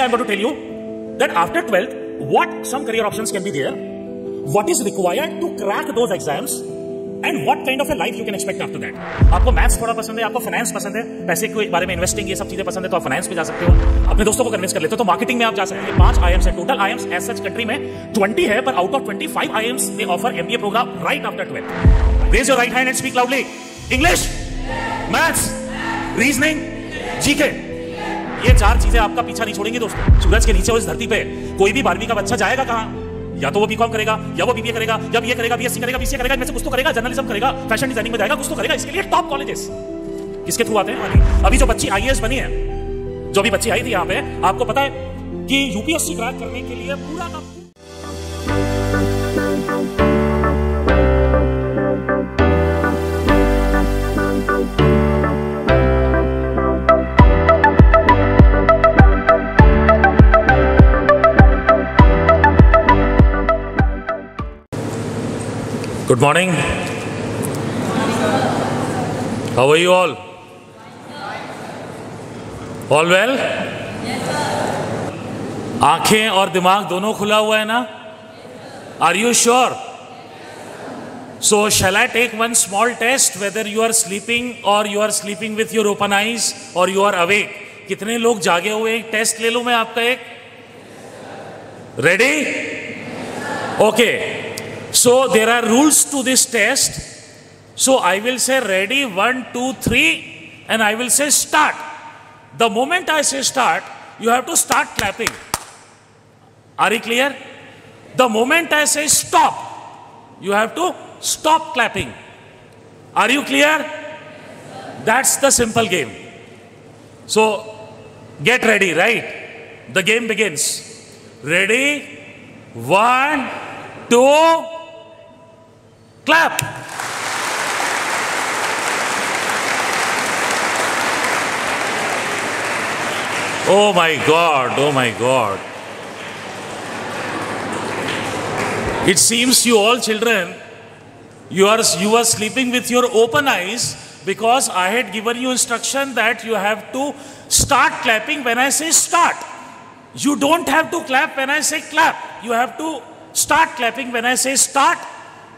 Firstly, I am going to tell you that after 12th, what some career options can be there, what is required to crack those exams, and what kind of a life you can expect after that. आपको maths थोड़ा पसंद है, आपको finance पसंद है, पैसे के बारे में इन्वेस्टिंग ये सब चीजें पसंद है, तो आप फाइनेंस पे जा सकते हो, अपने दोस्तों को कन्विंस कर लेते हो, तो मार्केटिंग में आप जा सकते हैं। 5 IIMs है, total IIMs as such country में 20 है, पर out of 25 IIMs they offer MBA program right after 12th। Raise your right hand and speak loudly. English, maths, reasoning, GK, ये 4 चीजें आपका पीछा नहीं छोड़ेंगे दोस्तों। सूरज के नीचे और इस धरती पे कोई भी 12वीं का बच्चा जाएगा कहां? या तो वो बीकॉम करेगा, या वो बीबीए करेगा, या बीए करेगा, बीएससी करेगा, बीसीए करेगा, इनमें से कुछ तो करेगा, जर्नलिज्म करेगा, फैशन डिजाइनिंग में जाएगा, कुछ तो करेगा। इसके लिए टॉप कॉलेजेस किसके थ्रू आते हैं? अभी जो बच्ची आईएएस बनी है, जो भी बच्ची आई थी यहाँ पे, आपको पता है कि यूपीएससी क्रैक करने के लिए पूरा का Good morning. How are you all? All well? आंखें और दिमाग दोनों खुला हुआ है ना? Are you sure? So shall I take one small test whether you are sleeping or you are sleeping with your open eyes or you are awake? कितने लोग जागे हुए? एक टेस्ट ले लूं मैं आपका एक? Ready? Okay. So there are rules to this test. So I will say ready, 1, 2, 3, and I will say start. The moment I say start, you have to start clapping. Are you clear? The moment I say stop, you have to stop clapping. Are you clear? That's the simple game. So get ready, right? The game begins. Ready? 1, 2, clap. Oh my God, oh my God. It seems you all children, you are sleeping with your open eyes because I had given you instruction that you have to start clapping when I say start. You don't have to clap when I say clap. You have to start clapping when I say start.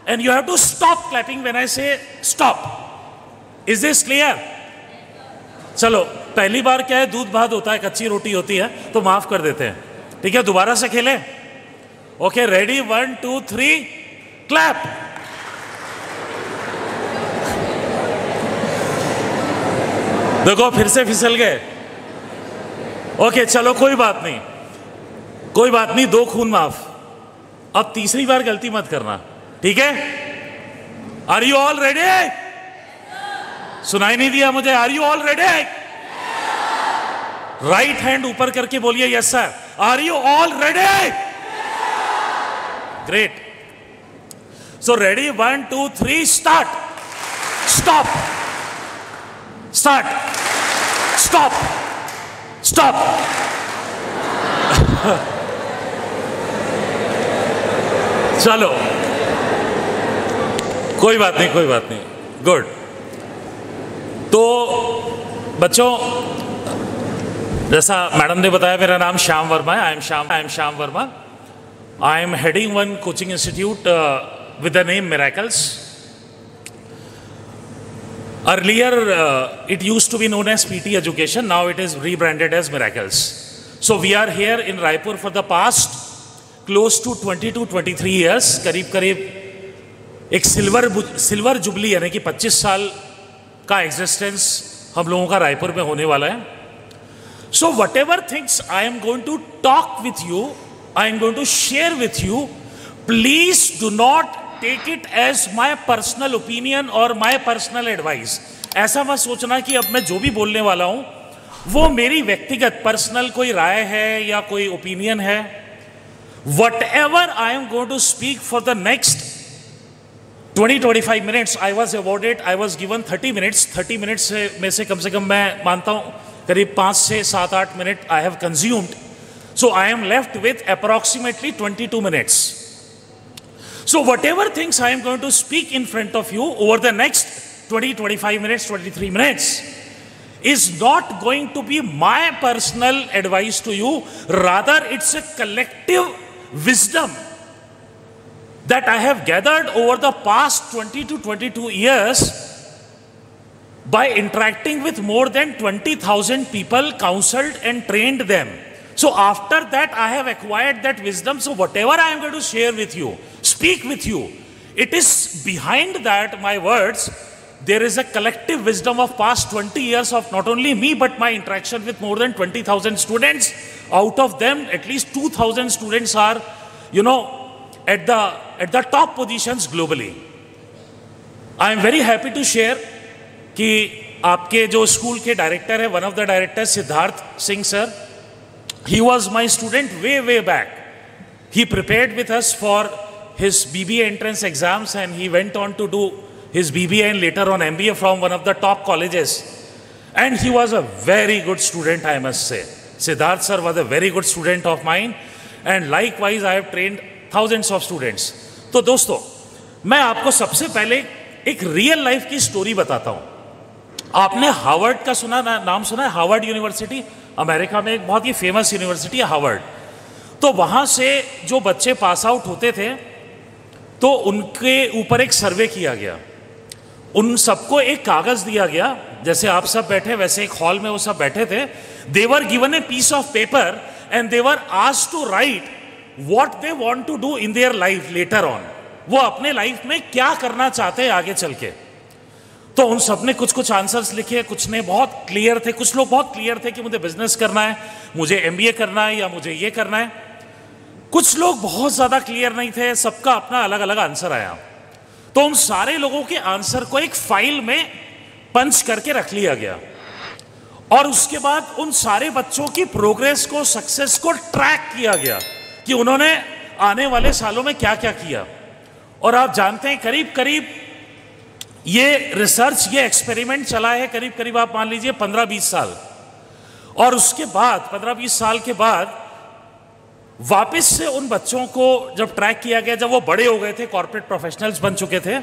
And you have to stop clapping when I say stop. Is this clear? चलो, पहली बार क्या है, दूध भात होता है, कच्ची रोटी होती है, तो माफ कर देते हैं। ठीक है, दोबारा से खेलें? Okay, ready, 1, 2, 3, clap. देखो फिर से फिसल गए। ओके, चलो कोई बात नहीं, कोई बात नहीं, 2 खून माफ। अब तीसरी बार गलती मत करना, ठीक है? Are you all ready? सुनाई नहीं दिया मुझे। Are you all ready? Right hand ऊपर करके बोलिए yes sir. Are you all ready? Great. So ready, 1, 2, 3, start. Stop, start, stop, stop. चलो कोई बात नहीं, कोई बात नहीं, गुड। तो बच्चों, जैसा मैडम ने बताया, मेरा नाम श्याम वर्मा है। I am Shyam Verma. I am heading one coaching institute with the name miracles. Earlier it used to be known as PT Education, now it is rebranded as Miracles. So we are here in Raipur for the past close to 20 to 23 years. करीब करीब एक silver jubilee यानी कि 25 साल का existence हम लोगों का रायपुर में होने वाला है। So whatever things I am going to talk with you, I am going to share with you, please do not take it as my personal opinion और माई पर्सनल एडवाइस। ऐसा मत सोचना कि अब मैं जो भी बोलने वाला हूं वो मेरी व्यक्तिगत पर्सनल कोई राय है या कोई ओपिनियन है। Whatever I am going to speak for the next 20-25 minutes, I was given 30 minutes. 30 minutes में से कम मैं मानता हूँ करीब 5 से 7-8 minute I have consumed. So I am left with approximately 22 minutes. So whatever things I am going to speak in front of you over the next 20-25 minutes, 23 minutes, is not going to be my personal advice to you. Rather, it's a collective wisdom that I have gathered over the past 20 to 22 years by interacting with more than 20,000 people, counseled and trained them. So after that, I have acquired that wisdom. So whatever I am going to share with you, speak with you, it is behind that, my words, there is a collective wisdom of past 20 years of not only me, but my interaction with more than 20,000 students. Out of them, at least 2,000 students are, at the top positions globally. I am very happy to share कि आपके जो school के director है, one of the directors, Siddharth Singh sir, he was my student way back. He prepared with us for his BBA entrance exams and he went on to do his BBA and later on MBA from one of the top colleges. And he was a very good student, I must say. Siddharth sir was a very good student of mine. And likewise, I have trained thousands of students. तो दोस्तों, मैं आपको सबसे पहले एक real life की story बताता हूँ। आपने हार्वर्ड का नाम सुना है? हार्वर्ड यूनिवर्सिटी, अमेरिका में एक बहुत ही फेमस यूनिवर्सिटी है हार्वर्ड। तो वहाँ से जो बच्चे पास आउट होते थे, तो उनके ऊपर एक सर्वे किया गया। उन सबको एक कागज दिया गया, जैसे आप सब बैठे वैसे एक हॉल में वो सब बैठे थे। They were given a piece of paper and they were asked to write what they want to do in their life later on. वो अपने लाइफ में क्या करना चाहते हैं आगे चल के। तो उन सब ने कुछ आंसर्स लिखे, कुछ ने बहुत क्लियर थे, कुछ लोग बहुत क्लियर थे कि मुझे बिजनेस करना है, मुझे MBA करना है या मुझे ये करना है। कुछ लोग बहुत ज्यादा क्लियर नहीं थे, सबका अपना अलग अलग आंसर आया। तो उन सारे लोगों के आंसर को एक फाइल में पंच करके रख लिया गया और उसके बाद उन सारे बच्चों की प्रोग्रेस को, सक्सेस को ट्रैक किया गया कि उन्होंने आने वाले सालों में क्या क्या किया। और आप जानते हैं करीब करीब ये रिसर्च, ये एक्सपेरिमेंट चला है करीब करीब आप मान लीजिए 15-20 साल। और उसके बाद 15-20 साल के बाद वापस से उन बच्चों को जब ट्रैक किया गया, जब वो बड़े हो गए थे, कॉर्पोरेट प्रोफेशनल्स बन चुके थे,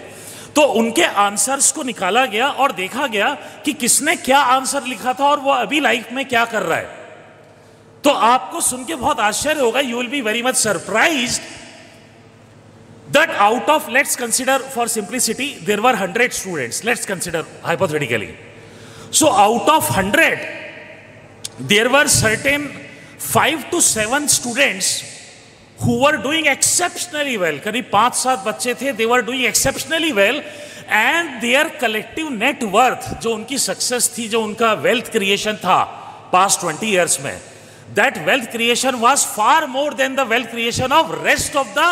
तो उनके आंसर्स को निकाला गया और देखा गया कि किसने क्या आंसर लिखा था और वो अभी लाइफ में क्या कर रहा है। तो आपको सुन के बहुत आश्चर्य होगा, you will be very much surprised that out of, let's consider for simplicity, there were 100 students. Let's consider hypothetically. So out of 100, there were certain 5 to 7 students who were doing exceptionally well. करीब 5-7 बच्चे थे, they were doing exceptionally well, and their collective net worth, जो उनकी success थी, जो उनका wealth creation था past 20 years में, that wealth creation was far more than the wealth creation of rest of the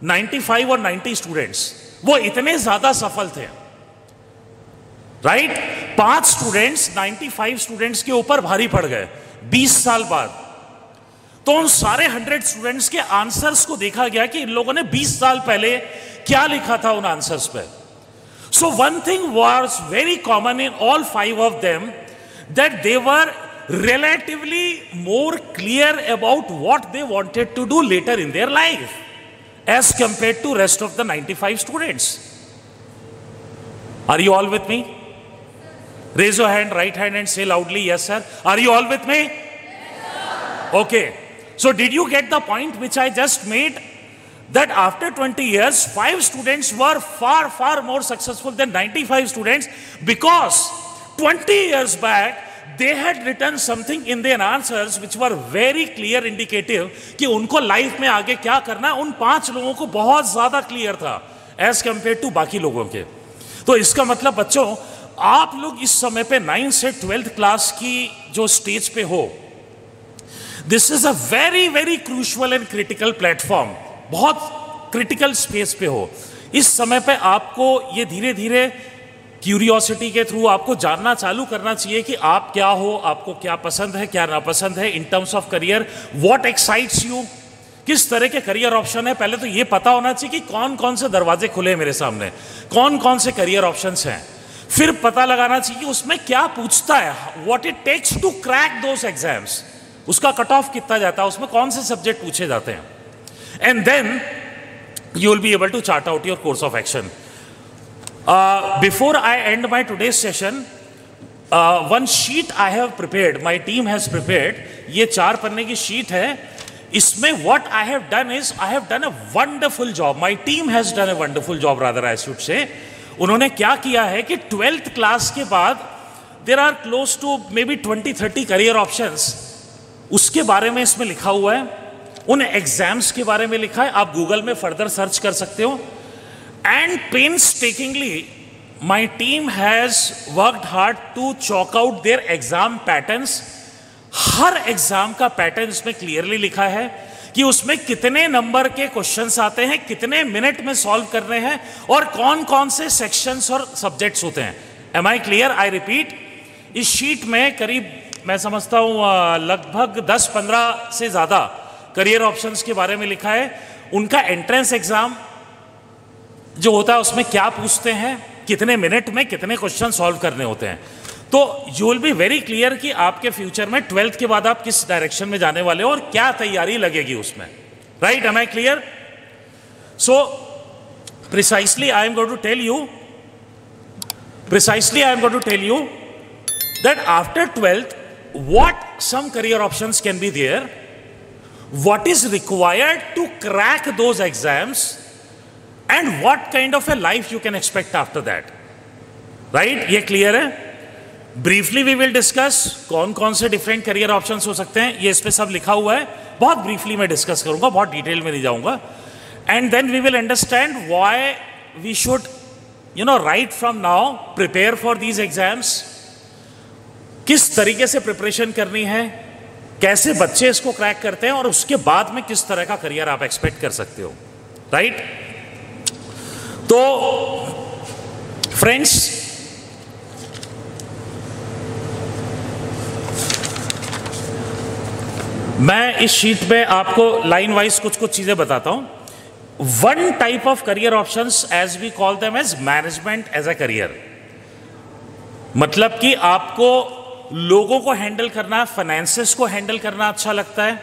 95 और 90 स्टूडेंट्स। वो इतने ज्यादा सफल थे, राइट? 5 स्टूडेंट्स 95 स्टूडेंट्स के ऊपर भारी पड़ गए 20 साल बाद। तो उन सारे 100 स्टूडेंट्स के आंसर्स को देखा गया कि इन लोगों ने 20 साल पहले क्या लिखा था उन आंसर्स पे। So one thing was very common in all 5 of them, that they were relatively more clear about what they wanted to do later in their life as compared to rest of the 95 students. Are you all with me? Raise your hand, right hand, and say loudly, yes sir. Are you all with me? Yes, sir. Okay. So did you get the point which I just made? That after 20 years, 5 students were far more successful than 95 students because 20 years back, they had written something in their answers which were very clear indicative कि उनको life में आगे क्या करना है। उन 5 लोगों को बहुत ज्यादा क्लियर था एज कंपेयर टू बाकी लोगों के। तो इसका मतलब बच्चों, आप लोग इस समय पे 9th से 12th क्लास की जो स्टेज पे हो, this is a very crucial and critical platform. बहुत क्रिटिकल स्पेस पे हो। इस समय पे आपको ये धीरे धीरे क्यूरियोसिटी के थ्रू आपको जानना चालू करना चाहिए कि आप क्या हो, आपको क्या पसंद है, क्या नापसंद है in terms of career, what excites you, किस तरह के करियर ऑप्शन है। पहले तो ये पता होना चाहिए कि कौन कौन से दरवाजे खुले हैं मेरे सामने, कौन कौन से करियर ऑप्शंस हैं। फिर पता लगाना चाहिए उसमें क्या पूछता है, what it takes to crack those exams, उसका कट ऑफ कितना जाता है, उसमें कौन से सब्जेक्ट पूछे जाते हैं। And then you will be able to chart out your course of action. Before I end my today's session, one sheet I have prepared, my team has prepared, ये 4 पन्ने की शीट है। इसमें what I have done is I have done a wonderful job, my team has done a wonderful job rather I should say. उन्होंने क्या किया है कि 12th क्लास के बाद there are close to maybe 20-30 career options, उसके बारे में इसमें लिखा हुआ है, उन एग्जाम्स के बारे में लिखा है, आप गूगल में फर्दर सर्च कर सकते हो। And painstakingly my team has worked hard to chalk out their exam patterns. हर एग्जाम का पैटर्न इसमें क्लियरली लिखा है कि उसमें कितने नंबर के क्वेश्चंस आते हैं, कितने मिनट में सॉल्व करने हैं, और कौन कौन से सेक्शंस और सब्जेक्ट्स होते हैं। Am I clear? I repeat, इस शीट में करीब मैं समझता हूं लगभग 10-15 से ज्यादा करियर ऑप्शंस के बारे में लिखा है। उनका एंट्रेंस एग्जाम जो होता है उसमें क्या पूछते हैं, कितने मिनट में कितने क्वेश्चन सॉल्व करने होते हैं। तो you will be very clear कि आपके फ्यूचर में 12th के बाद आप किस डायरेक्शन में जाने वाले हो और क्या तैयारी लगेगी उसमें। Right? Am I clear? So precisely I am going to tell you that after 12th what some career options can be there, what is required to crack those exams, and what kind of a life you can expect after that. Right? ये clear है? Briefly we will discuss कौन कौन से different career options हो सकते हैं, ये इस पे सब लिखा हुआ है, बहुत briefly मैं discuss करूंगा, बहुत detail में नहीं जाऊंगा। And then we will understand why we should right from now prepare for these exams, किस तरीके से प्रिपरेशन करनी है, कैसे बच्चे इसको क्रैक करते हैं, और उसके बाद में किस तरह का करियर आप एक्सपेक्ट कर सकते हो। राइट? तो फ्रेंड्स, मैं इस शीट पे आपको लाइन वाइज कुछ चीजें बताता हूं। One type of career options as we call them as management as a career, मतलब कि आपको लोगों को हैंडल करना, फाइनेंसेस को हैंडल करना अच्छा लगता है,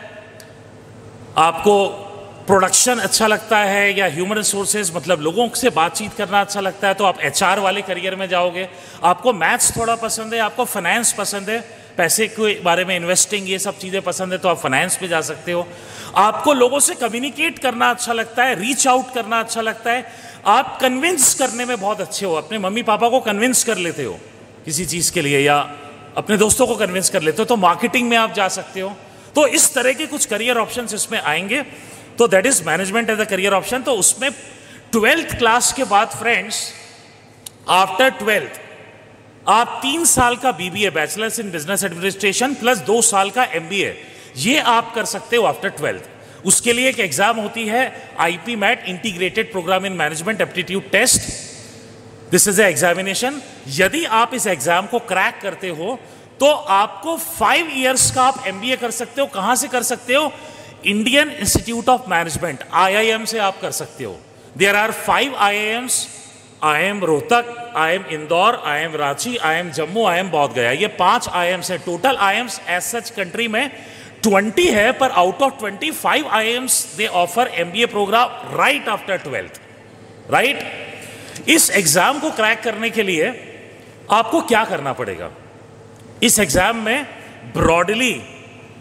आपको प्रोडक्शन अच्छा लगता है, या ह्यूमन रिसोर्सेज मतलब लोगों से बातचीत करना अच्छा लगता है, तो आप एचआर वाले करियर में जाओगे। आपको मैथ्स थोड़ा पसंद है, आपको फाइनेंस पसंद है, पैसे के बारे में इन्वेस्टिंग ये सब चीज़ें पसंद है, तो आप फाइनेंस पे जा सकते हो। आपको लोगों से कम्युनिकेट करना अच्छा लगता है, रीच आउट करना अच्छा लगता है, आप कन्विंस करने में बहुत अच्छे हो, अपने मम्मी पापा को कन्विंस कर लेते हो किसी चीज़ के लिए, या अपने दोस्तों को कन्विंस कर लेते हो, तो मार्केटिंग में आप जा सकते हो। तो इस तरह के कुछ करियर ऑप्शंस इसमें आएंगे, तो that is management as a career option. तो उसमें 12th क्लास के बाद फ्रेंड्स, आफ्टर 12th आप 3 साल का BBA, bachelors in business administration, plus 2 साल का एमबीए, ये आप कर सकते हो आफ्टर 12th। उसके लिए एक एग्जाम होती है IP MAT, integrated program in management aptitude test. This is a examination. यदि आप इस एग्जाम को क्रैक करते हो तो आपको 5 इयर्स का आप एमबीए कर सकते हो। कहां से कर सकते हो? Indian institute of management, IIM से आप कर सकते हो। There are 5 IIMs, IIM Rohtak, IIM Indore, IIM Ranchi, IIM Jammu, IIM Bodhgaya, ये 5 IIMs है। Total IIMs as such country में 20 है, पर out of 25 IIMs they offer MBA program right after 12th। Right? इस एग्जाम को क्रैक करने के लिए आपको क्या करना पड़ेगा? इस एग्जाम में ब्रॉडली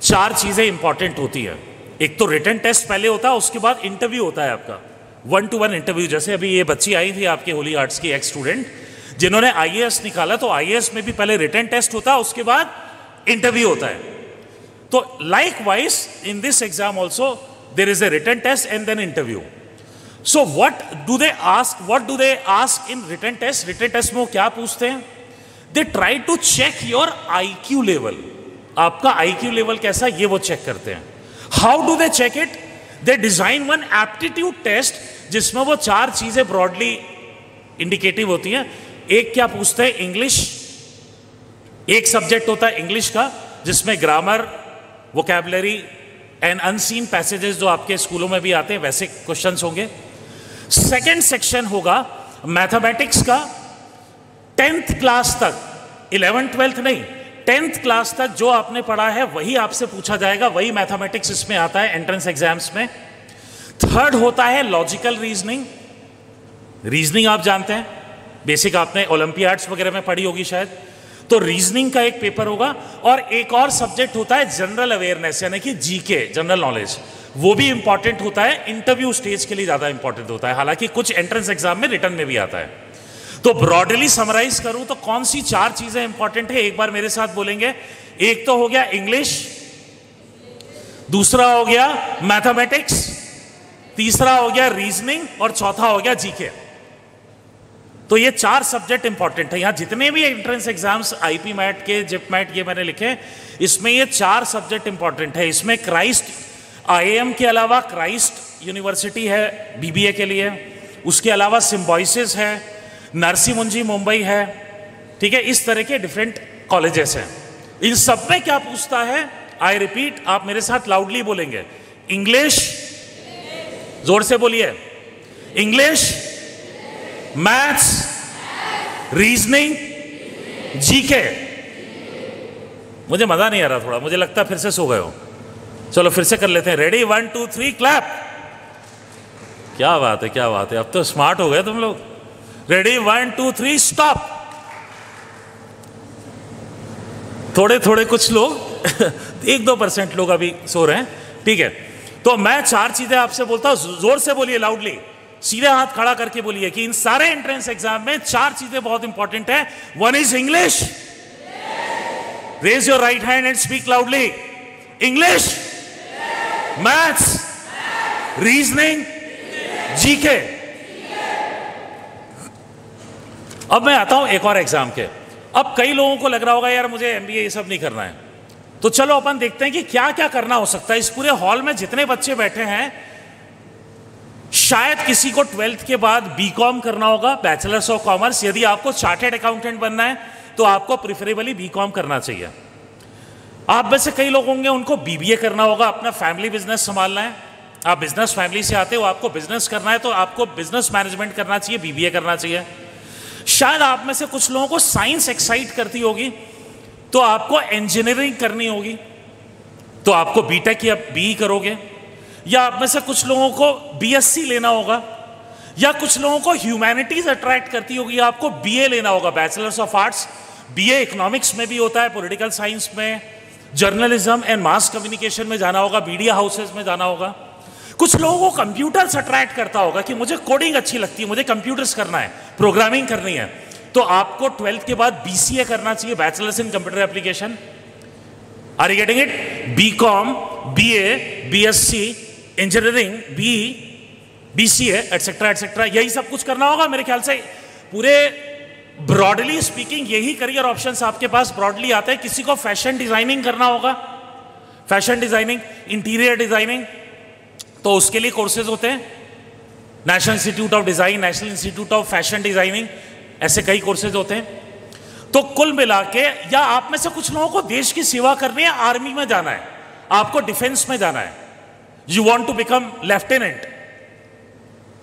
4 चीजें इंपॉर्टेंट होती है। एक तो रिटन टेस्ट पहले होता है, उसके बाद इंटरव्यू होता है आपका, 1-to-1 इंटरव्यू। जैसे अभी ये बच्ची आई थी आपके होली आर्ट्स की एक्स स्टूडेंट, जिन्होंने आईएएस निकाला, तो आईएएस में भी पहले रिटन टेस्ट होता है, उसके बाद इंटरव्यू होता है। तो likewise in this exam also there is a written test and then interview. So what do they ask in written test? Written test में वो क्या पूछते हैं? They try to check your IQ level. आपका IQ level कैसा, ये वो check करते हैं। How do they check it? They design one aptitude test जिसमें वो 4 चीजें ब्रॉडली इंडिकेटिव होती हैं। एक क्या पूछते हैं? इंग्लिश। एक सब्जेक्ट होता है इंग्लिश का, जिसमें grammar, vocabulary and unseen passages जो आपके स्कूलों में भी आते हैं, वैसे क्वेश्चंस होंगे। सेकेंड सेक्शन होगा मैथमेटिक्स का। 10th क्लास तक, 11th 12th नहीं, 10th क्लास तक जो आपने पढ़ा है वही आपसे पूछा जाएगा, वही मैथमेटिक्स इसमें आता है एंट्रेंस एग्जाम्स में। थर्ड होता है लॉजिकल रीजनिंग। रीजनिंग आप जानते हैं, बेसिक आपने ओलंपियाड्स वगैरह में पढ़ी होगी शायद। तो रीजनिंग का एक पेपर होगा, और एक और सब्जेक्ट होता है जनरल अवेयरनेस यानी कि जीके, जनरल नॉलेज। वो भी इंपॉर्टेंट होता है, इंटरव्यू स्टेज के लिए ज्यादा इंपॉर्टेंट होता है, हालांकि कुछ एंट्रेंस एग्जाम में रिटर्न में भी आता है। तो ब्रॉडली समराइज करूं तो कौन सी 4 चीजें इंपॉर्टेंट है, एक बार मेरे साथ बोलेंगे। एक तो हो गया इंग्लिश, दूसरा हो गया मैथमेटिक्स, तीसरा हो गया रीजनिंग, और चौथा हो गया जीके। तो ये 4 सब्जेक्ट इंपॉर्टेंट है। यहां जितने भी एंट्रेंस एग्जाम्स आईपी मैट के, जिप मैट, ये मैंने लिखे, इसमें ये 4 सब्जेक्ट इंपॉर्टेंट है। इसमें क्राइस्ट आईएएम के अलावा क्राइस्ट यूनिवर्सिटी है बीबीए के लिए, उसके अलावा सिम्बॉयसिस है, नरसी मुंजी मुंबई है, ठीक है, इस तरह के डिफरेंट कॉलेजेस हैं। इन सब में क्या पूछता है, आई रिपीट, आप मेरे साथ लाउडली बोलेंगे, इंग्लिश, जोर से बोलिए, इंग्लिश, मैथ्स, रीजनिंग, जीके। मुझे मजा नहीं आ रहा, थोड़ा मुझे लगता है फिर से सो गए हो। चलो फिर से कर लेते हैं, रेडी, 1 2 3 क्लैप। क्या बात है, क्या बात है, अब तो स्मार्ट हो गए तुम लोग। Ready, 1 2 3 stop. थोड़े थोड़े कुछ लोग 1-2% लोग अभी सो रहे हैं, ठीक है। तो मैं 4 चीजें आपसे बोलता हूं, जोर से बोलिए, लाउडली, सीधे हाथ खड़ा करके बोलिए कि इन सारे एंट्रेंस एग्जाम में 4 चीजें बहुत इंपॉर्टेंट है। 1 is English, raise your right hand and speak loudly. English, maths, reasoning, GK. अब मैं आता हूं एक और एग्जाम के। अब कई लोगों को लग रहा होगा यार मुझे एमबीए ये सब नहीं करना है, तो चलो अपन देखते हैं कि क्या क्या करना हो सकता है। इस पूरे हॉल में जितने बच्चे बैठे हैं, शायद किसी को 12th के बाद बीकॉम करना होगा, बैचलर्स ऑफ कॉमर्स। यदि आपको चार्टेड अकाउंटेंट बनना है तो आपको प्रिफरेबली बीकॉम करना चाहिए। आप में से कई लोग होंगे उनको बीबीए करना होगा, अपना फैमिली बिजनेस संभालना है। आप बिजनेस फैमिली से आते हो, आपको बिजनेस करना है तो आपको बिजनेस मैनेजमेंट करना चाहिए, बीबीए करना चाहिए। शायद आप में से कुछ लोगों को साइंस एक्साइट करती होगी तो आपको इंजीनियरिंग करनी होगी, तो आपको बीटेक या बीई करोगे। या आप में से कुछ लोगों को बीएससी लेना होगा, या कुछ लोगों को ह्यूमैनिटीज अट्रैक्ट करती होगी, आपको बीए लेना होगा, bachelors of arts. BA economics में भी होता है, पॉलिटिकल साइंस में, जर्नलिज्म एंड मास कम्युनिकेशन में जाना होगा, मीडिया हाउसेस में जाना होगा। कुछ लोगों को कंप्यूटर्स अट्रैक्ट करता होगा कि मुझे कोडिंग अच्छी लगती है, मुझे कंप्यूटर्स करना है, प्रोग्रामिंग करनी है, तो आपको 12th के बाद बीसीए करना चाहिए, bachelors in computer application. Are you getting it? BCom, BA, BSc, engineering, BCA etcetera etcetera, यही सब कुछ करना होगा मेरे ख्याल से। पूरे ब्रॉडली स्पीकिंग यही करियर ऑप्शंस आपके पास ब्रॉडली आते हैं। किसी को फैशन डिजाइनिंग करना होगा, फैशन डिजाइनिंग, इंटीरियर डिजाइनिंग, तो उसके लिए कोर्सेज होते हैं, national institute of design, national institute of fashion designing, ऐसे कई कोर्सेज होते हैं। तो कुल मिला के, या आप में से कुछ लोगों को देश की सेवा करनी है, आर्मी में जाना है, आपको डिफेंस में जाना है, you want to become lieutenant,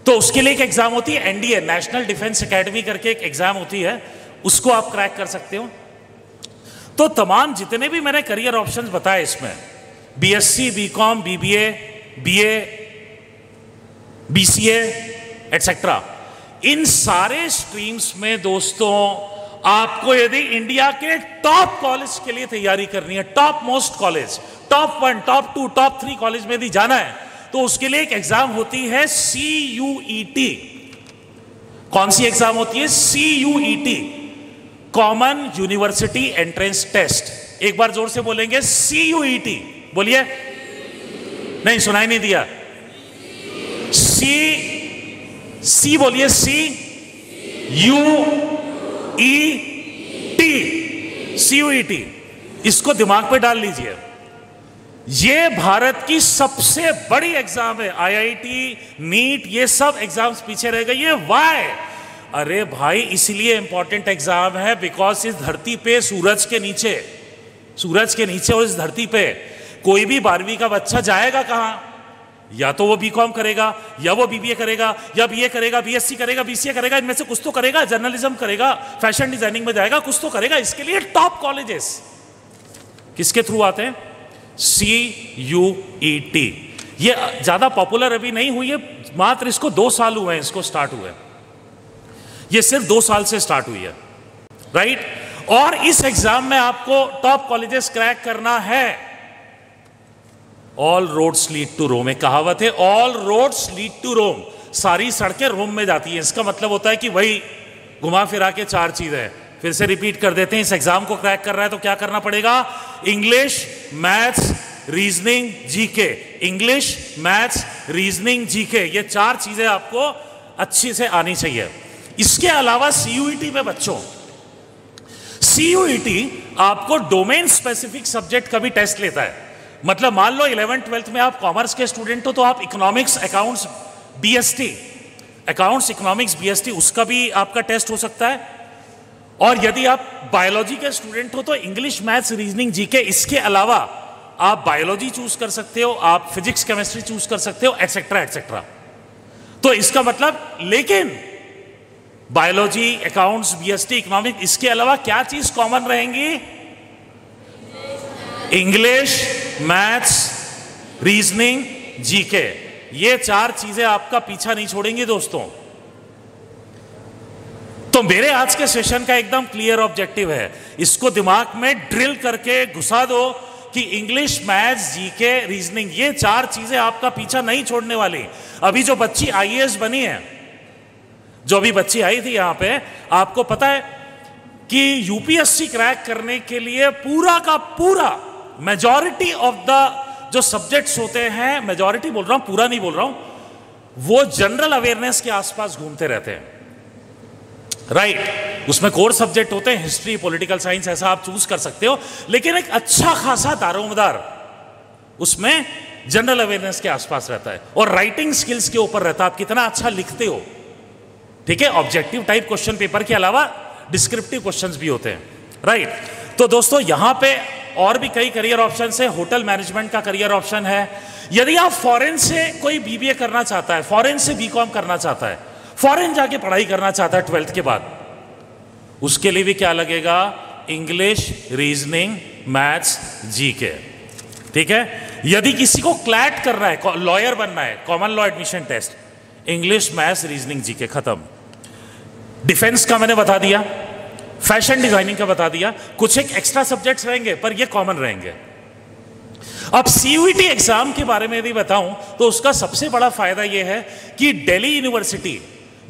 तो उसके लिए एक एग्जाम होती है एनडीए, नेशनल डिफेंस एकेडमी करके एक एग्जाम होती है, उसको आप क्रैक कर सकते हो। तो तमाम जितने भी मैंने करियर ऑप्शंस बताए इसमें, BSc, BCom, BBA, BA, BCA etcetera, इन सारे स्ट्रीम्स में दोस्तों आपको यदि इंडिया के टॉप कॉलेज के लिए तैयारी करनी है, top most college, top 1, top 2, top 3 college में यदि जाना है, तो उसके लिए एक एग्जाम होती है CUET। कौन सी एग्जाम होती है? CUET, common university entrance test. एक बार जोर से बोलेंगे CUET, बोलिए, नहीं सुनाई नहीं दिया, सी बोलिए, CUET, इसको दिमाग पे डाल लीजिए। ये भारत की सबसे बड़ी एग्जाम है। आईआईटी, नीट, ये सब एग्जाम्स पीछे रह गए। ये वाई? अरे भाई इसलिए इंपॉर्टेंट एग्जाम है बिकॉज इस धरती पे सूरज के नीचे और इस धरती पे कोई भी 12वीं का बच्चा जाएगा कहां? या तो वो बीकॉम करेगा, या वो बीबीए करेगा, या बीए करेगा, बीएससी करेगा, बीसीए करेगा, इनमें से कुछ तो करेगा, जर्नलिज्म करेगा, फैशन डिजाइनिंग में जाएगा, कुछ तो करेगा। इसके लिए टॉप कॉलेजेस किसके थ्रू आते हैं? CUET। ये ज्यादा पॉपुलर अभी नहीं हुई है, मात्र इसको 2 साल हुए हैं इसको स्टार्ट हुए, ये सिर्फ 2 साल से स्टार्ट हुई है, राइट। और इस एग्जाम में आपको टॉप कॉलेजेस क्रैक करना है, ऑल रोड्स लीड टू रोम। एक कहावत है, ऑल रोड्स लीड टू रोम, सारी सड़कें रोम में जाती हैं। इसका मतलब होता है कि वही घुमा फिरा के 4 चीजें। फिर से रिपीट कर देते हैं, इस एग्जाम को क्रैक कर रहा है तो क्या करना पड़ेगा? English, maths, reasoning, GK. English, maths, reasoning, GK, ये 4 चीजें आपको अच्छी से आनी चाहिए। इसके अलावा सीयूईटी में बच्चों, सीयूईटी आपको डोमेन स्पेसिफिक सब्जेक्ट का भी टेस्ट लेता है। मतलब मान लो 11th 12th में आप कॉमर्स के स्टूडेंट हो तो आप economics, accounts, BST, accounts, economics, BST, उसका भी आपका टेस्ट हो सकता है। और यदि आप बायोलॉजी के स्टूडेंट हो तो इंग्लिश, मैथ्स, रीजनिंग, जीके, इसके अलावा आप बायोलॉजी चूज कर सकते हो, आप फिजिक्स, केमिस्ट्री चूज कर सकते हो, एटसेट्रा एटसेट्रा। तो इसका मतलब, लेकिन बायोलॉजी, अकाउंट्स, बीएसटी, इकोनॉमिक्स, इसके अलावा क्या चीज कॉमन रहेंगी? इंग्लिश, मैथ्स, रीजनिंग, जीके, ये 4 चीजें आपका पीछा नहीं छोड़ेंगी दोस्तों। तो मेरे आज के सेशन का एकदम क्लियर ऑब्जेक्टिव है, इसको दिमाग में ड्रिल करके घुसा दो कि इंग्लिश, मैथ्स, जीके, रीजनिंग, ये 4 चीजें आपका पीछा नहीं छोड़ने वाली। अभी जो बच्ची आईएएस बनी है, जो अभी बच्ची आई थी यहां पे, आपको पता है कि यूपीएससी क्रैक करने के लिए पूरा का पूरा मेजॉरिटी ऑफ द जो सब्जेक्ट्स होते हैं, मेजॉरिटी बोल रहा हूं, पूरा नहीं बोल रहा हूं, वो जनरल अवेयरनेस के आसपास घूमते रहते हैं। राइट, उसमें कोर सब्जेक्ट होते हैं, हिस्ट्री, पॉलिटिकल साइंस, ऐसा आप चूज कर सकते हो, लेकिन एक अच्छा खासा दारोमदार उसमें जनरल अवेयरनेस के आसपास रहता है और राइटिंग स्किल्स के ऊपर रहता है, आप कितना अच्छा लिखते हो। ठीक है, ऑब्जेक्टिव टाइप क्वेश्चन पेपर के अलावा डिस्क्रिप्टिव क्वेश्चंस भी होते हैं। राइट, तो दोस्तों यहां पे और भी कई करियर ऑप्शन है। होटल मैनेजमेंट का करियर ऑप्शन है। यदि आप फॉरेन से कोई बीबीए करना चाहता है, फॉरेन से बीकॉम करना चाहता है, फॉरेन जाके पढ़ाई करना चाहता है 12th के बाद, उसके लिए भी क्या लगेगा? English, reasoning, maths, GK. ठीक है, यदि किसी को क्लैट करना है, लॉयर बनना है, common law admission test, English, maths, reasoning, GK, खत्म। डिफेंस का मैंने बता दिया, फैशन डिजाइनिंग का बता दिया, कुछ एक एक्स्ट्रा सब्जेक्ट्स रहेंगे पर ये कॉमन रहेंगे। अब सीयूईटी एग्जाम के बारे में यदि बताऊं तो उसका सबसे बड़ा फायदा यह है कि Delhi university,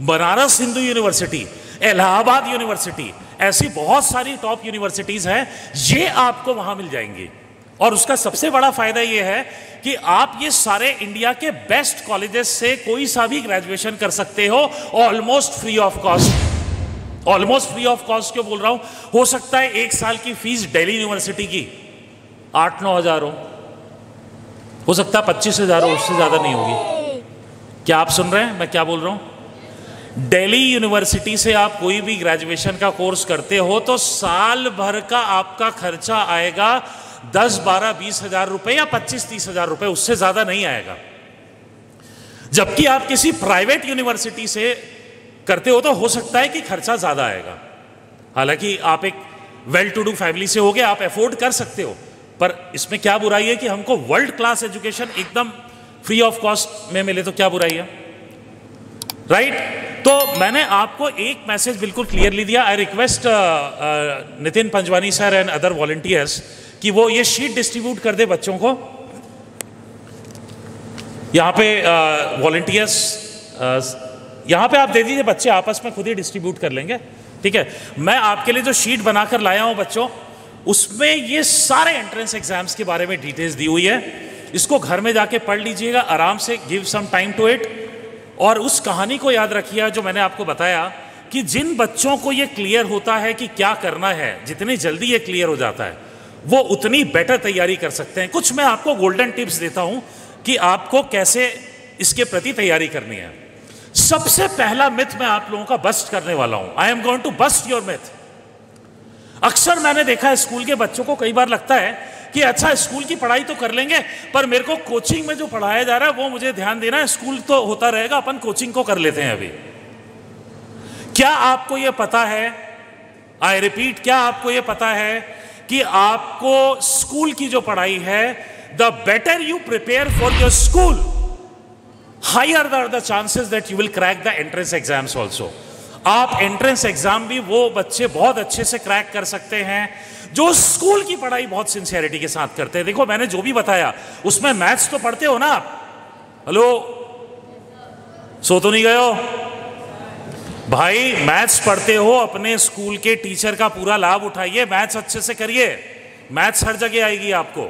Banaras Hindu university, Allahabad university, ऐसी बहुत सारी टॉप यूनिवर्सिटीज हैं, ये आपको वहां मिल जाएंगी। और उसका सबसे बड़ा फायदा यह है कि आप ये सारे इंडिया के बेस्ट कॉलेजेस से कोई सा भी ग्रेजुएशन कर सकते हो, almost free of cost. Almost free of cost क्यों बोल रहा हूं? हो सकता है 1 साल की फीस दिल्ली यूनिवर्सिटी की 8-9 हजार हो सकता है 25,000 हो, उससे ज्यादा नहीं होगी। क्या आप सुन रहे हैं मैं क्या बोल रहा हूं? दिल्ली यूनिवर्सिटी से आप कोई भी ग्रेजुएशन का कोर्स करते हो तो साल भर का आपका खर्चा आएगा 10-12-20 हजार रुपए या 25-30 हजार रुपए, उससे ज्यादा नहीं आएगा। जबकि आप किसी प्राइवेट यूनिवर्सिटी से करते हो तो हो सकता है कि खर्चा ज्यादा आएगा। हालांकि आप एक वेल टू डू फैमिली से होगे, आप अफोर्ड कर सकते हो, पर इसमें क्या बुराई है कि हमको वर्ल्ड क्लास एजुकेशन एकदम फ्री ऑफ कॉस्ट में मिले तो क्या बुराई है? राइट, तो मैंने आपको एक मैसेज बिल्कुल क्लियरली दिया। I request Nitin Panjwani sir and other volunteers कि वो ये शीट डिस्ट्रीब्यूट कर दे बच्चों को। यहाँ पे वॉलंटियर्स यहाँ पे आप दे दीजिए, बच्चे आपस में खुद ही डिस्ट्रीब्यूट कर लेंगे। ठीक है, मैं आपके लिए जो शीट बनाकर लाया हूं बच्चों, उसमें ये सारे एंट्रेंस एग्जाम्स के बारे में डिटेल्स दी हुई है। इसको घर में जाके पढ़ लीजिएगा आराम से, give some time to it. और उस कहानी को याद रखिए जो मैंने आपको बताया कि जिन बच्चों को ये क्लियर होता है कि क्या करना है, जितनी जल्दी ये क्लियर हो जाता है, वो उतनी बेटर तैयारी कर सकते हैं। कुछ मैं आपको गोल्डन टिप्स देता हूं कि आपको कैसे इसके प्रति तैयारी करनी है। सबसे पहला मिथ मैं आप लोगों का बस्ट करने वाला हूं। I am going to bust your myth. अक्सर मैंने देखा है स्कूल के बच्चों को कई बार लगता है कि अच्छा स्कूल की पढ़ाई तो कर लेंगे, पर मेरे को कोचिंग में जो पढ़ाया जा रहा है वो मुझे ध्यान देना है, स्कूल तो होता रहेगा, अपन कोचिंग को कर लेते हैं अभी। क्या आपको यह पता है, आई रिपीट, क्या आपको यह पता है कि आपको स्कूल की जो पढ़ाई है, the better you prepare for your school, higher are the chances that you will crack the entrance exams also. आप एंट्रेंस एग्जाम भी वो बच्चे बहुत अच्छे से क्रैक कर सकते हैं जो स्कूल की पढ़ाई बहुत सिंसियरिटी के साथ करते हैं। देखो मैंने जो भी बताया उसमें मैथ्स तो पढ़ते हो ना आप? हेलो, सो तो नहीं गए हो भाई? मैथ्स पढ़ते हो, अपने स्कूल के टीचर का पूरा लाभ उठाइए, मैथ्स अच्छे से करिए, मैथ्स हर जगह आएगी आपको।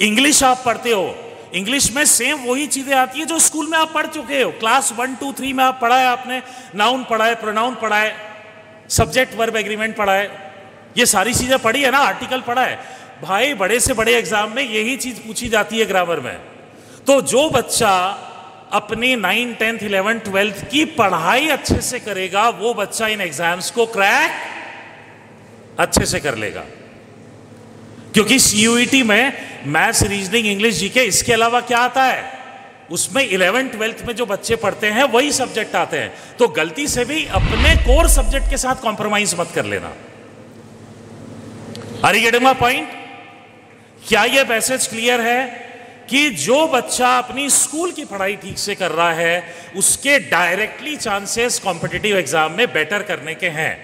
इंग्लिश आप पढ़ते हो, इंग्लिश में सेम वही चीजें आती है जो स्कूल में आप पढ़ चुके हो। क्लास 1, 2, 3 में आप पढ़ा है, आपने नाउन पढ़ा है, प्रोनाउन पढ़ा है, सब्जेक्ट वर्ब एग्रीमेंट पढ़ा है, ये सारी चीजें पढ़ी है ना, आर्टिकल पढ़ा है भाई। बड़े से बड़े एग्जाम में यही चीज पूछी जाती है ग्रामर में। तो जो बच्चा अपनी 9, 10, 11, 12 की पढ़ाई अच्छे से करेगा वो बच्चा इन एग्जाम्स को क्रैक अच्छे से कर लेगा। क्योंकि सीयूईटी में मैथ्स, रीजनिंग, इंग्लिश, जीके, इसके अलावा क्या आता है? उसमें 11, 12 में जो बच्चे पढ़ते हैं वही सब्जेक्ट आते हैं। तो गलती से भी अपने कोर सब्जेक्ट के साथ कॉम्प्रोमाइज मत कर लेना। Are you getting my point? क्या यह मैसेज क्लियर है कि जो बच्चा अपनी स्कूल की पढ़ाई ठीक से कर रहा है उसके डायरेक्टली चांसेस कॉम्पिटिटिव एग्जाम में बेटर करने के हैं?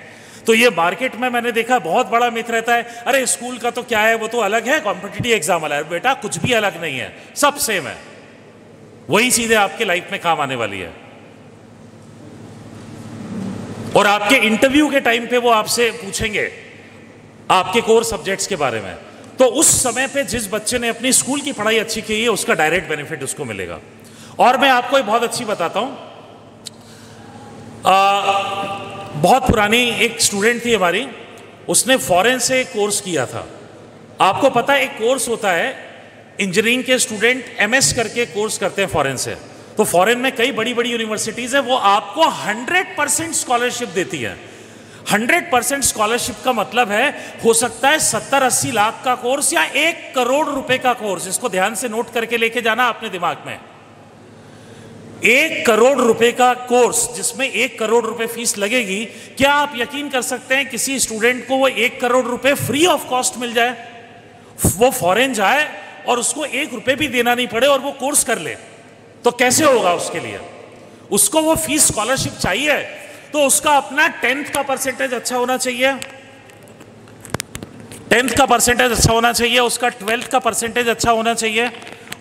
तो ये मार्केट में मैंने देखा बहुत बड़ा मिथ रहता है, अरे स्कूल का तो क्या है, वो तो अलग है, कॉम्पिटिटिव एग्जाम अलग है। बेटा कुछ भी अलग नहीं है, सब सेम है। वही चीजें आपके लाइफ में काम आने वाली है। और आपके इंटरव्यू के टाइम पे वो आपसे पूछेंगे आपके कोर सब्जेक्ट्स के बारे में, तो उस समय पे जिस बच्चे ने अपनी स्कूल की पढ़ाई अच्छी की है उसका डायरेक्ट बेनिफिट उसको मिलेगा। और मैं आपको एक बहुत अच्छी बताता हूं, बहुत पुरानी एक स्टूडेंट थी हमारी, उसने फॉरेन से कोर्स किया था। आपको पता है एक कोर्स होता है, इंजीनियरिंग के स्टूडेंट एमएस करके कोर्स करते हैं फॉरेन से। तो फॉरेन में कई बड़ी बड़ी यूनिवर्सिटीज है, वो आपको 100% स्कॉलरशिप देती है। 100% स्कॉलरशिप का मतलब है, हो सकता है 70-80 लाख का कोर्स या 1 करोड़ रुपए का कोर्स। इसको ध्यान से नोट करके लेके जाना अपने दिमाग में। 1 करोड़ रुपए का कोर्स जिसमें 1 करोड़ रुपए फीस लगेगी। क्या आप यकीन कर सकते हैं किसी स्टूडेंट को वो 1 करोड़ रुपए फ्री ऑफ कॉस्ट मिल जाए, वो फॉरेन जाए और उसको 1 रुपए भी देना नहीं पड़े और वो कोर्स कर ले? तो कैसे होगा उसके लिए? उसको वो फीस स्कॉलरशिप चाहिए तो उसका अपना 10th का परसेंटेज अच्छा होना चाहिए, 10th का परसेंटेज अच्छा होना चाहिए, उसका 12th का परसेंटेज अच्छा होना चाहिए,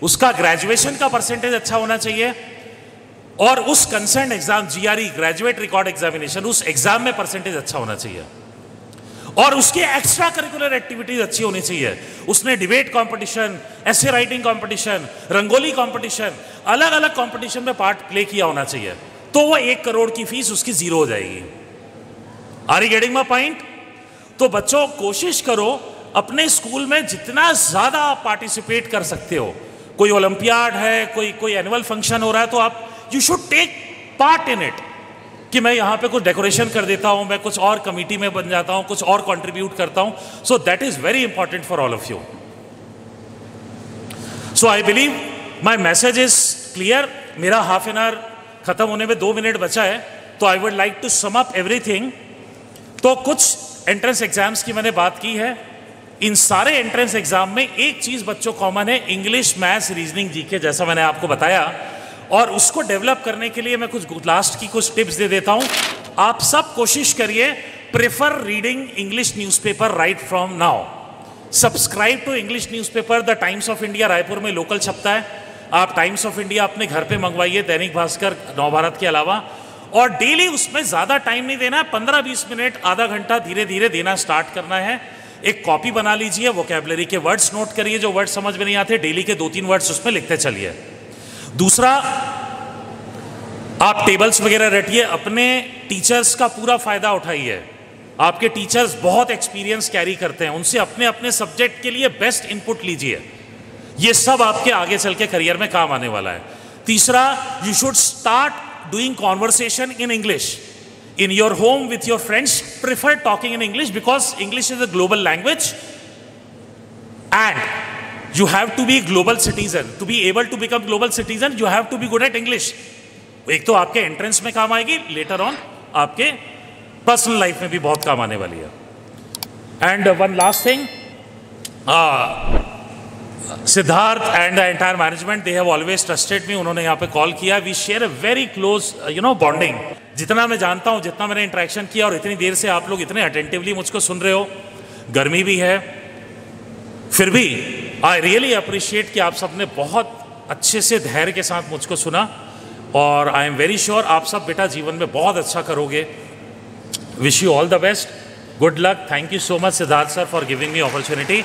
उसका ग्रेजुएशन का परसेंटेज अच्छा होना चाहिए, और उस concern exam GRE, graduate record examination, उस एग्जाम में परसेंटेज अच्छा होना चाहिए, और उसकी एक्स्ट्रा करिकुलर एक्टिविटीज अच्छी होनी चाहिए। उसने debate competition, essay writing competition, rangoli competition, अलग अलग कंपटीशन में पार्ट प्ले किया होना चाहिए। तो वो 1 करोड़ की फीस उसकी जीरो हो जाएगी। Are you getting my point? तो बच्चों कोशिश करो अपने स्कूल में जितना ज्यादा आप पार्टिसिपेट कर सकते हो। कोई ओलंपियाड है, कोई एनुअल फंक्शन हो रहा है, तो आप you should take part in it. कि मैं यहां पे कुछ डेकोरेशन कर देता हूं, मैं कुछ और कमिटी में बन जाता हूं, कुछ और कंट्रीब्यूट करता हूं। So that is very important for all of you. So I believe my message is clear. मेरा हाफ एन आवर खत्म होने में 2 मिनट बचा है, तो I would like to sum up everything. तो कुछ एंट्रेंस एग्जाम्स की मैंने बात की है। इन सारे एंट्रेंस एग्जाम में एक चीज बच्चों कॉमन है, इंग्लिश, मैथ्स, रीजनिंग, जीके, जैसा मैंने आपको बताया। और उसको डेवलप करने के लिए मैं कुछ लास्ट की कुछ टिप्स दे देता हूं। आप सब कोशिश करिए, prefer reading English newspaper right from now. Subscribe to English newspaper. The Times of India Raipur में लोकल छपता है, आप टाइम्स ऑफ इंडिया अपने घर पे मंगवाइए, दैनिक भास्कर, नवभारत के अलावा। और डेली उसमें ज्यादा टाइम नहीं देना है, 15-20 मिनट, आधा घंटा धीरे धीरे देना स्टार्ट करना है। एक कॉपी बना लीजिए, वोकैबुलरी के वर्ड्स नोट करिए, जो वर्ड समझ में नहीं आते डेली के 2-3 वर्ड्स उसमें लिखते चलिए। दूसरा, आप टेबल्स वगैरह रटिए, अपने टीचर्स का पूरा फायदा उठाइए। आपके टीचर्स बहुत एक्सपीरियंस कैरी करते हैं, उनसे अपने अपने सब्जेक्ट के लिए बेस्ट इनपुट लीजिए। ये सब आपके आगे चल के करियर में काम आने वाला है। तीसरा, you should start doing conversation in English in your home with your friends. Prefer talking in English because English is a global language and you have to be global citizen. To be able to become global citizen, you have to be good at English. एक तो आपके entrance में काम आएगी, later on आपके personal life में भी बहुत काम आने वाली है। And one last thing, Siddharth and the entire management, they have always trusted me. उन्होंने यहाँ पे कॉल किया, we share a very close bonding. जितना मैं जानता हूं, जितना मैंने इंटरेक्शन किया और इतनी देर से आप लोग इतने अटेंटिवली मुझको सुन रहे हो, गर्मी भी है, फिर भी आई रियली अप्रिशिएट कि आप सब ने बहुत अच्छे से धैर्य के साथ मुझको सुना और आई एम वेरी श्योर आप सब बेटा जीवन में बहुत अच्छा करोगे। Wish you all the best, good luck, thank you so much Siddharth sir for giving me opportunity.